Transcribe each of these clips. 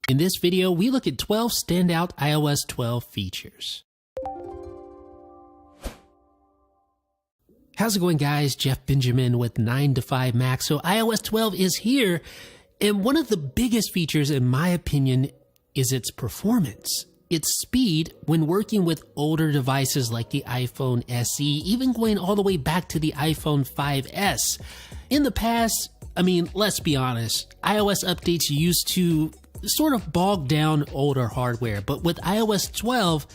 In this video, we look at 12 standout iOS 12 features. How's it going, guys? Jeff Benjamin with 9 to 5 Mac. So iOS 12 is here, and one of the biggest features, in my opinion, is its performance. Its speed when working with older devices like the iPhone SE, even going all the way back to the iPhone 5S. In the past, let's be honest, iOS updates used to sort of bog down older hardware, but with iOS 12,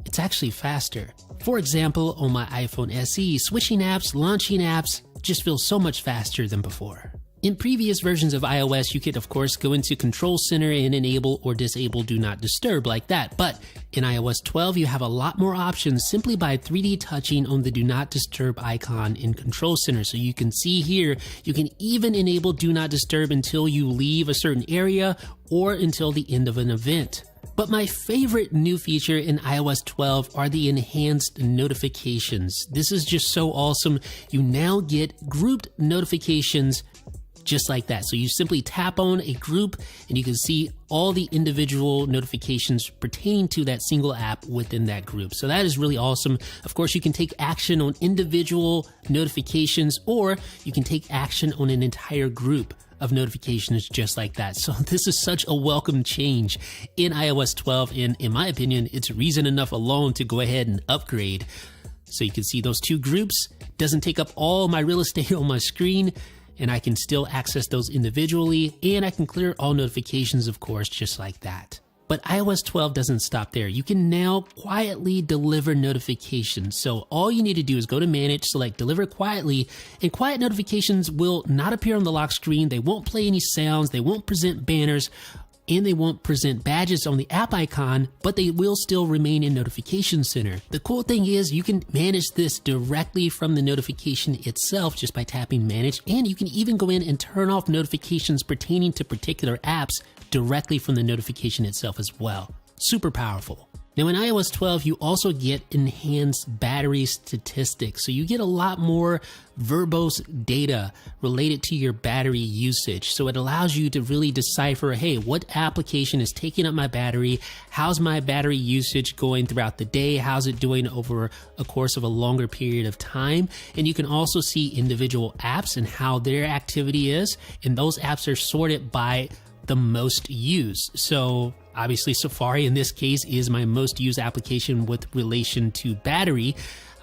it's actually faster. For example, on my iPhone SE, switching apps, launching apps just feels so much faster than before. In previous versions of iOS, you could of course go into Control Center and enable or disable Do Not Disturb like that, but in iOS 12 you have a lot more options simply by 3D touching on the Do Not Disturb icon in Control Center. So you can see here, you can even enable Do Not Disturb until you leave a certain area or until the end of an event. But my favorite new feature in iOS 12 are the enhanced notifications. This is just so awesome. You now get grouped notifications just like that. So you simply tap on a group and you can see all the individual notifications pertaining to that single app within that group. So that is really awesome. Of course, you can take action on individual notifications, or you can take action on an entire group of notifications just like that. So this is such a welcome change in iOS 12, and in my opinion, it's reason enough alone to go ahead and upgrade. So you can see those two groups, doesn't take up all my real estate on my screen, and I can still access those individually, and I can clear all notifications, of course, just like that. But iOS 12 doesn't stop there. You can now quietly deliver notifications. So all you need to do is go to Manage, select Deliver Quietly, and quiet notifications will not appear on the lock screen. They won't play any sounds, they won't present banners, and they won't present badges on the app icon, but they will still remain in Notification Center. The cool thing is you can manage this directly from the notification itself just by tapping Manage, and you can even go in and turn off notifications pertaining to particular apps directly from the notification itself as well. Super powerful. Now in iOS 12, you also get enhanced battery statistics. So you get a lot more verbose data related to your battery usage. So it allows you to really decipher, hey, what application is taking up my battery? How's my battery usage going throughout the day? How's it doing over a course of a longer period of time? And you can also see individual apps and how their activity is. And those apps are sorted by the most used. So obviously Safari in this case is my most used application with relation to battery.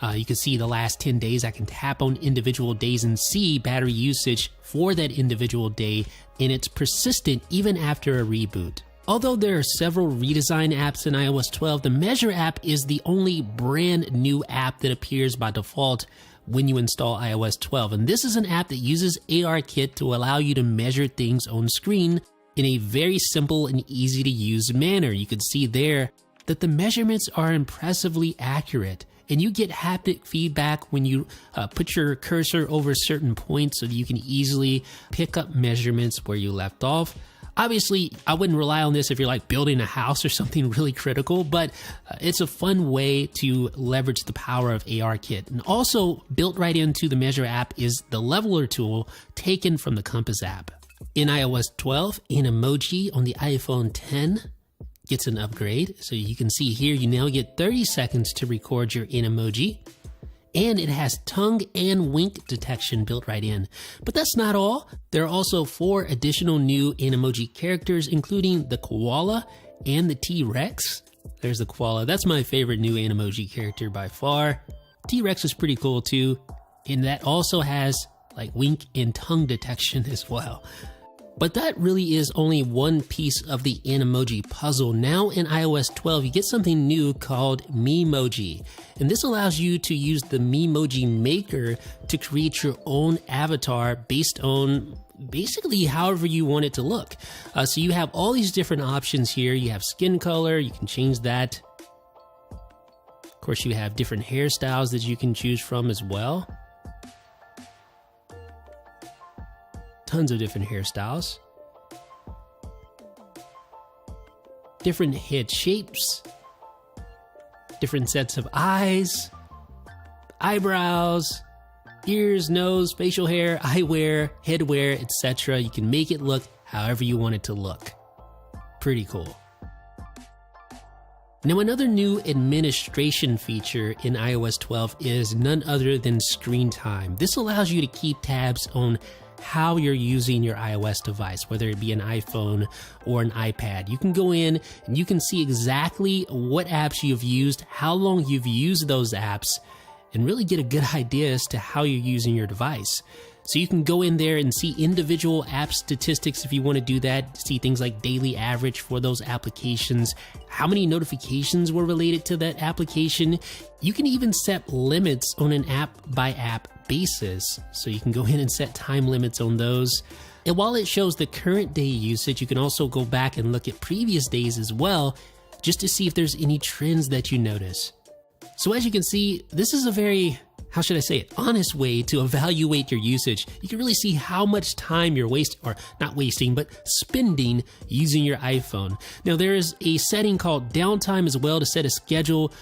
You can see the last 10 days. I can tap on individual days and see battery usage for that individual day, and it's persistent even after a reboot. Although there are several redesigned apps in iOS 12, the Measure app is the only brand new app that appears by default when you install iOS 12. And this is an app that uses ARKit to allow you to measure things on screen in a very simple and easy to use manner. You can see there that the measurements are impressively accurate, and you get haptic feedback when you put your cursor over certain points so that you can easily pick up measurements where you left off. Obviously, I wouldn't rely on this if you're like building a house or something really critical, but it's a fun way to leverage the power of ARKit. And also built right into the Measure app is the Leveler tool taken from the Compass app. In iOS 12, an emoji on the iPhone 10 gets an upgrade. So you can see here, you now get 30 seconds to record your emoji. And it has tongue and wink detection built right in. But that's not all. There are also 4 additional new emoji characters, including the koala and the T-Rex. There's the koala. That's my favorite new emoji character by far. T-Rex is pretty cool too. And that also has like wink and tongue detection as well. But that really is only one piece of the Animoji puzzle. Now in iOS 12, you get something new called Memoji. And this allows you to use the Memoji Maker to create your own avatar based on basically however you want it to look. So you have all these different options here. You have skin color, you can change that. Of course, you have different hairstyles that you can choose from as well. Tons of different hairstyles, different head shapes, different sets of eyes, eyebrows, ears, nose, facial hair, eyewear, headwear, etc. You can make it look however you want it to look. Pretty cool. Now, another new administration feature in iOS 12 is none other than screen time. This allows you to keep tabs on how you're using your iOS device, whether it be an iPhone or an iPad. You can go in and you can see exactly what apps you've used, how long you've used those apps, and really get a good idea as to how you're using your device. So you can go in there and see individual app statistics if you want to do that, see things like daily average for those applications, how many notifications were related to that application. You can even set limits on an app by app basis. So you can go in and set time limits on those. And while it shows the current day usage, you can also go back and look at previous days as well, just to see if there's any trends that you notice. So as you can see, this is a very, how should I say it, honest way to evaluate your usage. You can really see how much time you're wasting, or not wasting, but spending using your iPhone. Now there is a setting called downtime as well to set a schedule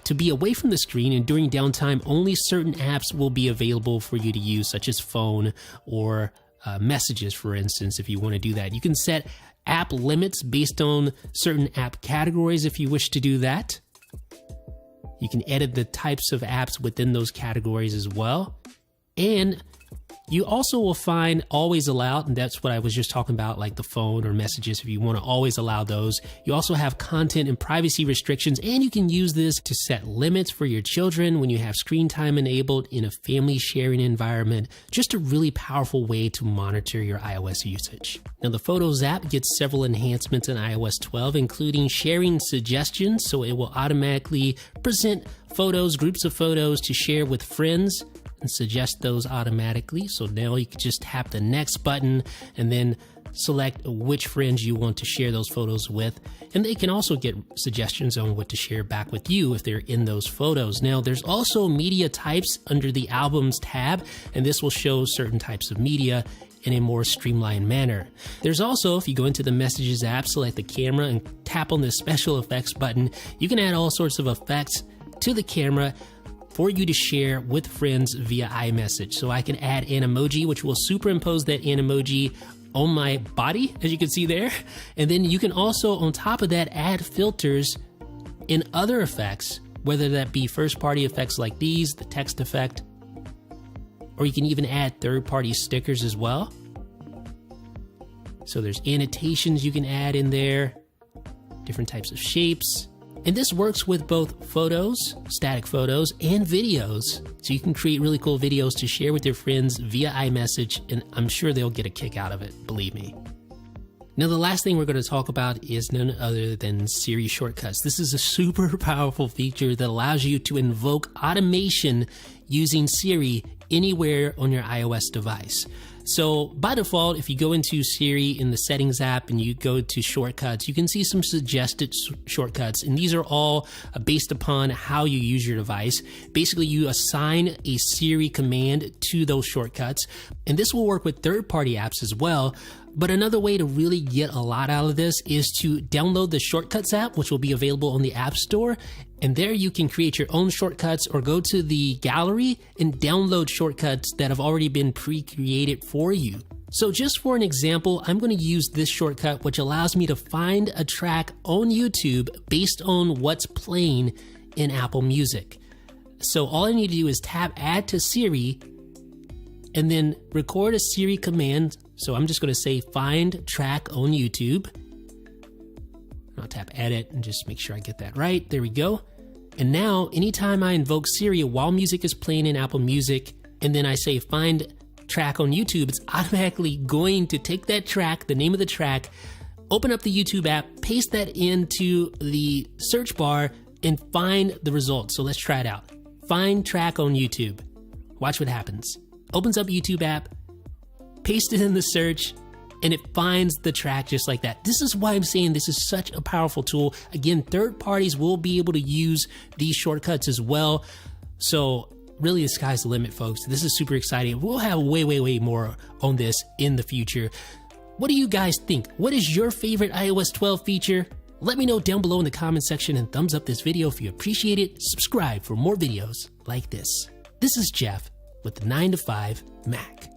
to be away from the screen, and during downtime, only certain apps will be available for you to use, such as phone or messages, for instance, if you want to do that. You can set app limits based on certain app categories if you wish to do that. You can edit the types of apps within those categories as well. And you also will find always allowed, and that's what I was just talking about, like the phone or messages, if you want to always allow those. You also have content and privacy restrictions, and you can use this to set limits for your children when you have screen time enabled in a family sharing environment. Just a really powerful way to monitor your iOS usage. Now, the Photos app gets several enhancements in iOS 12, including sharing suggestions, so it will automatically present photos, groups of photos to share with friends, and suggest those automatically. So now you can just tap the next button and then select which friends you want to share those photos with. And they can also get suggestions on what to share back with you if they're in those photos. Now there's also media types under the Albums tab, and this will show certain types of media in a more streamlined manner. There's also, if you go into the Messages app, select the camera and tap on the Special Effects button, you can add all sorts of effects to the camera for you to share with friends via iMessage. So I can add an emoji, which will superimpose that emoji on my body, as you can see there. And then you can also, on top of that, add filters in other effects, whether that be first-party effects like these, the text effect, or you can even add third-party stickers as well. So there's annotations you can add in there, different types of shapes. And this works with both photos, static photos, and videos. So you can create really cool videos to share with your friends via iMessage, and I'm sure they'll get a kick out of it, believe me. Now, the last thing we're going to talk about is none other than Siri shortcuts. This is a super powerful feature that allows you to invoke automation using Siri anywhere on your iOS device. So by default, if you go into Siri in the Settings app and you go to shortcuts, you can see some suggested shortcuts, and these are all based upon how you use your device. Basically, you assign a Siri command to those shortcuts, and this will work with third-party apps as well. But another way to really get a lot out of this is to download the Shortcuts app, which will be available on the App Store. And there you can create your own shortcuts or go to the gallery and download shortcuts that have already been pre-created for you. So just for an example, I'm going to use this shortcut, which allows me to find a track on YouTube based on what's playing in Apple Music. So all I need to do is tap Add to Siri and then record a Siri command. So I'm just going to say find track on YouTube. I'll tap edit and just make sure I get that right. There we go. And now anytime I invoke Siri while music is playing in Apple Music, and then I say find track on YouTube, it's automatically going to take that track, the name of the track, open up the YouTube app, paste that into the search bar, and find the results. So let's try it out. Find track on YouTube. Watch what happens. Opens up YouTube app, paste it in the search, and it finds the track just like that. This is why I'm saying this is such a powerful tool. Again, third parties will be able to use these shortcuts as well. So really the sky's the limit, folks. This is super exciting. We'll have way more on this in the future. What do you guys think? What is your favorite iOS 12 feature? Let me know down below in the comment section, and thumbs up this video if you appreciate it. Subscribe for more videos like this. This is Jeff with the 9 to 5 Mac.